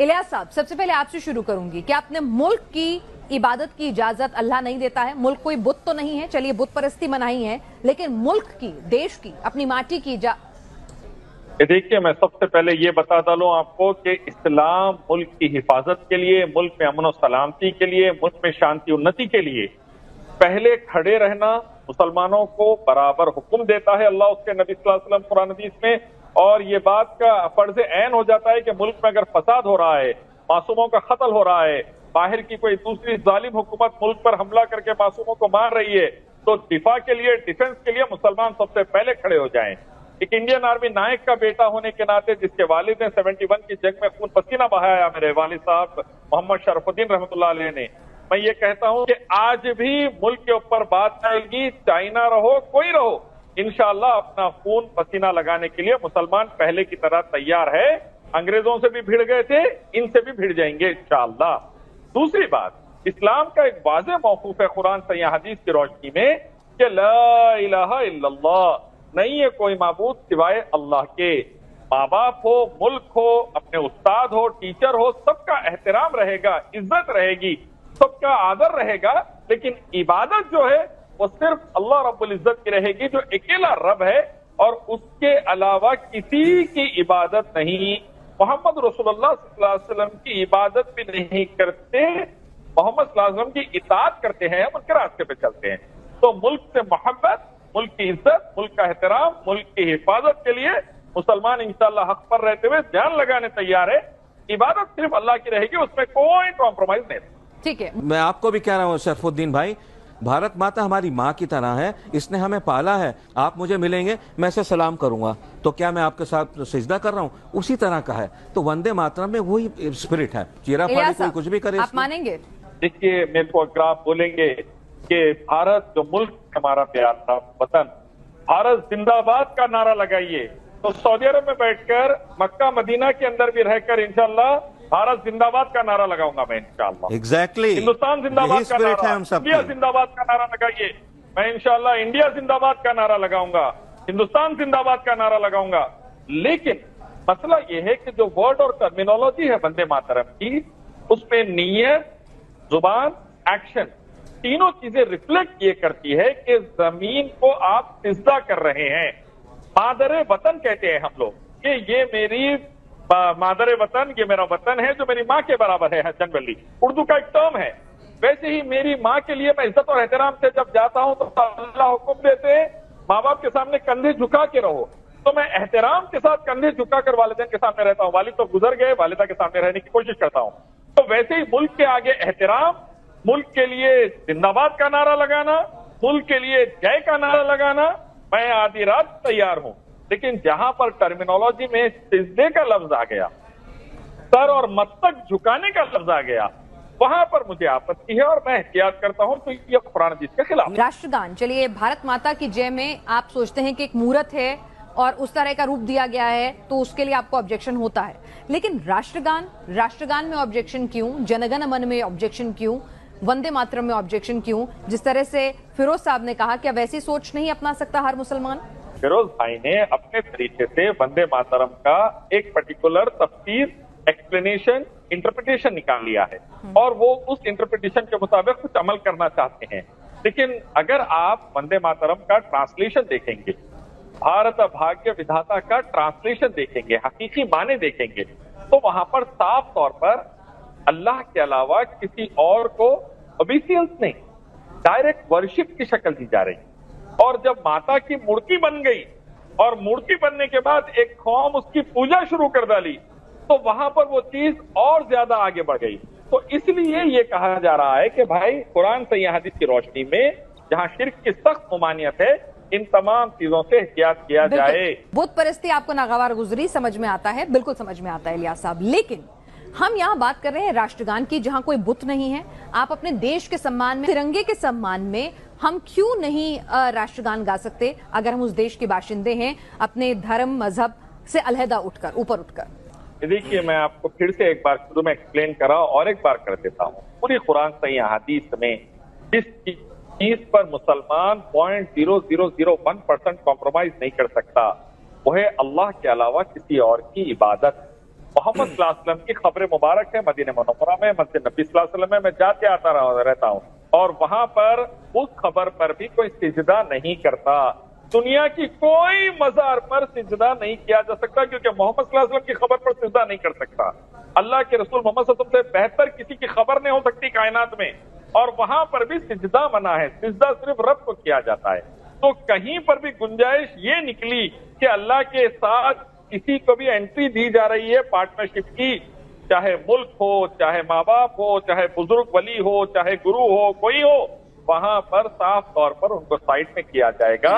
इलियास साहब, सबसे पहले आपसे शुरू करूंगी कि आपने मुल्क की इबादत की इजाजत अल्लाह नहीं देता है, मुल्क कोई बुत तो नहीं है, चलिए बुत परस्ती मनाही है, लेकिन मुल्क की, देश की, अपनी माटी की देखिए, मैं सबसे पहले ये बता डालूं आपको कि इस्लाम मुल्क की हिफाजत के लिए, मुल्क में अमन और सलामती के लिए, मुल्क में शांति उन्नति के लिए पहले खड़े रहना मुसलमानों को बराबर हुक्म देता है अल्लाह उसके नबी सल्लल्लाहु अलैहि वसल्लम कुरान हदीस में। और ये बात का फर्ज ऐन हो जाता है कि मुल्क में अगर फसाद हो रहा है, मासूमों का कत्ल हो रहा है, बाहर की कोई दूसरी जालिम हुकूमत मुल्क पर हमला करके मासूमों को मार रही है, तो दिफा के लिए, डिफेंस के लिए मुसलमान सबसे पहले खड़े हो जाएं। एक इंडियन आर्मी नायक का बेटा होने के नाते, जिसके वालिद ने 71 की जंग में खून पसीना बहाया, मेरे वालिद साहब मोहम्मद शरफुद्दीन रहमतुल्लाह अलैह ने, मैं ये कहता हूं कि आज भी मुल्क के ऊपर बात आएगी, चाइना रहो कोई रहो, इंशाअल्लाह अपना खून पसीना लगाने के लिए मुसलमान पहले की तरह तैयार है। अंग्रेजों से भी भिड़ गए थे, इनसे भी भिड़ जाएंगे इंशाअल्लाह। दूसरी बात, इस्लाम का एक वाज़ेह मौक़ूफ़ है कुरान से या हदीस की रोशनी में कि ला इलाहा इल्लल्लाह, नहीं है कोई माबूद सिवाय अल्लाह के। माँ बाप हो, मुल्क हो, अपने उस्ताद हो, टीचर हो, सबका एहतराम रहेगा, इज्जत रहेगी, सबका आदर रहेगा, लेकिन इबादत जो है वो सिर्फ अल्लाह रब्बुल इज्जत की रहेगी, जो अकेला रब है और उसके अलावा किसी की इबादत नहीं। मोहम्मद रसूलुल्लाह सल्लल्लाहु अलैहि वसल्लम की इबादत भी नहीं करते, मोहम्मद सल्लल्लाहु अलैहि वसल्लम की इताअत करते हैं, उनके रास्ते पे चलते हैं। तो मुल्क से मोहब्बत, मुल्क की इज्जत, मुल्क का एहतराम, मुल्क की हिफाजत के लिए मुसलमान इंशाअल्लाह हक पर रहते हुए जान लगाने तैयार है। इबादत सिर्फ अल्लाह की रहेगी, उसमें कोई कॉम्प्रोमाइज नहीं। ठीक है, मैं आपको भी कह रहा हूँ शरफुद्दीन भाई, भारत माता हमारी माँ की तरह है, इसने हमें पाला है। आप मुझे मिलेंगे, मैं इसे सलाम करूंगा, तो क्या मैं आपके साथ सिजदा कर रहा हूँ? उसी तरह का है। तो वंदे मातरम में वही स्पिरिट है। चीरा फाड़ी कोई कुछ भी करे, आप मानेंगे? देखिए, मेरे को अगर आप बोलेंगे कि भारत जो मुल्क हमारा प्यार था वतन, भारत जिंदाबाद का नारा लगाइए, तो सऊदी अरब में बैठकर, मक्का मदीना के अंदर भी रहकर इंशाअल्लाह भारत जिंदाबाद का नारा लगाऊंगा मैं इंशाअल्लाह। एग्जैक्टली, हिंदुस्तान जिंदाबाद का नारा, इंडिया जिंदाबाद का नारा लगाइए, मैं इंशाअल्लाह इंडिया जिंदाबाद का नारा लगाऊंगा, हिंदुस्तान जिंदाबाद का नारा लगाऊंगा। लेकिन मसला यह है कि जो वर्ड और टर्मिनोलॉजी है वंदे मातरम की, उसमें नीयत, जुबान, एक्शन, तीनों चीजें रिफ्लेक्ट ये करती है कि जमीन को आप सिजदा कर रहे हैं। मादरे वतन कहते हैं हम लोग कि ये मेरी मादरे वतन, ये मेरा वतन है जो मेरी माँ के बराबर है। जनरली उर्दू का एक टर्म है। वैसे ही मेरी माँ के लिए मैं इज्जत और एहतराम से जब जाता हूँ तो अल्लाह हुक्म देते हैं, माँ बाप के सामने कंधे झुका के रहो, तो मैं एहतराम के साथ कंधे झुकाकर वालिदैन के सामने रहता हूँ। वालिद तो गुजर गए, वालिदा के सामने रहने की कोशिश करता हूँ। तो वैसे ही मुल्क के आगे एहतराम, मुल्क के लिए जिंदाबाद का नारा लगाना, मुल्क के लिए जय का नारा लगाना, मैं आधी रात तैयार हूं। लेकिन जहां पर टर्मिनोलॉजी में सिजदे का लफ्ज आ गया, सर और मस्तक झुकाने का लफ्ज आ गया, वहां पर मुझे आपत्ति है और मैं एहतियात करता हूं, तो ये कुरान हदीस के खिलाफ। राष्ट्रगान, चलिए भारत माता की जय में आप सोचते हैं कि एक मूरत है और उस तरह का रूप दिया गया है, तो उसके लिए आपको ऑब्जेक्शन होता है, लेकिन राष्ट्रगान में ऑब्जेक्शन क्यों? जनगण मन में ऑब्जेक्शन क्यों? वंदे मातरम में ऑब्जेक्शन क्यों? जिस तरह से फिरोज साहब ने कहा, क्या वैसी सोच नहीं अपना सकता हर मुसलमान? फिरोज भाई ने अपने तरीके से वंदे मातरम का एक पर्टिकुलर तफसीर, एक्सप्लेनेशन, इंटरप्रिटेशन निकाल लिया है और वो उस इंटरप्रिटेशन के मुताबिक कुछ अमल करना चाहते हैं। लेकिन अगर आप वंदे मातरम का ट्रांसलेशन देखेंगे, भारत भाग्य विधाता का ट्रांसलेशन देखेंगे, हकीकी माने देखेंगे, तो वहां पर साफ तौर पर अल्लाह के अलावा किसी और को ओबीसियंस नहीं, डायरेक्ट वर्शिप की शक्ल दी जा रही। और जब माता की मूर्ति बन गई और मूर्ति बनने के बाद एक कौम उसकी पूजा शुरू कर डाली, तो वहां पर वो चीज और ज्यादा आगे बढ़ गई। तो इसलिए ये कहा जा रहा है कि भाई कुरान से या हदीस की रोशनी में जहां शिर्क की सख्त ममानियत है, इन तमाम चीजों से एहतियात किया जाए। बुत परस्ती आपको नागवार गुजरी, समझ में आता है, बिल्कुल समझ में आता है इलियास साहब, लेकिन हम यहाँ बात कर रहे हैं राष्ट्रगान की, जहाँ कोई बुत नहीं है। आप अपने देश के सम्मान में, तिरंगे के सम्मान में हम क्यों नहीं राष्ट्रगान गा सकते अगर हम उस देश के बाशिंदे हैं, अपने धर्म मजहब से अलहदा उठकर, ऊपर उठकर? देखिए, मैं आपको फिर से एक बार शुरू में एक्सप्लेन करा और एक बार कर देता हूँ। पूरी कुरान से या हदीस में जिस चीज पर मुसलमान 0.0001% कॉम्प्रोमाइज नहीं कर सकता, वो है अल्लाह के अलावा किसी और की इबादत। मोहम्मद सल्लल्लाहु अलैहि वसल्लम की खबर मुबारक है। मदीना मुनव्वरा में मस्जिद नबी सल्लल्लाहु अलैहि वसल्लम में मैं जाते आता रहता हूँ, और वहां पर उस खबर पर भी कोई सिजदा नहीं करता। दुनिया की कोई मजार पर सिजदा नहीं किया जा सकता, क्योंकि मोहम्मद सल्लल्लाहु अलैहि वसल्लम की खबर पर सिजदा नहीं कर सकता। अल्लाह के रसूल मोहम्मद सल्लल्लाहु अलैहि वसल्लम से बेहतर किसी की खबर नहीं हो सकती कायनात में, और वहां पर भी सिजदा मना है। सिजदा सिर्फ रब को किया जाता है। तो कहीं पर भी गुंजाइश ये निकली कि अल्लाह के साथ किसी को भी एंट्री दी जा रही है पार्टनरशिप की, चाहे मुल्क हो, चाहे माँ बाप हो, चाहे बुजुर्ग वली हो, चाहे गुरु हो, कोई हो, वहां पर साफ तौर पर उनको साइड में किया जाएगा।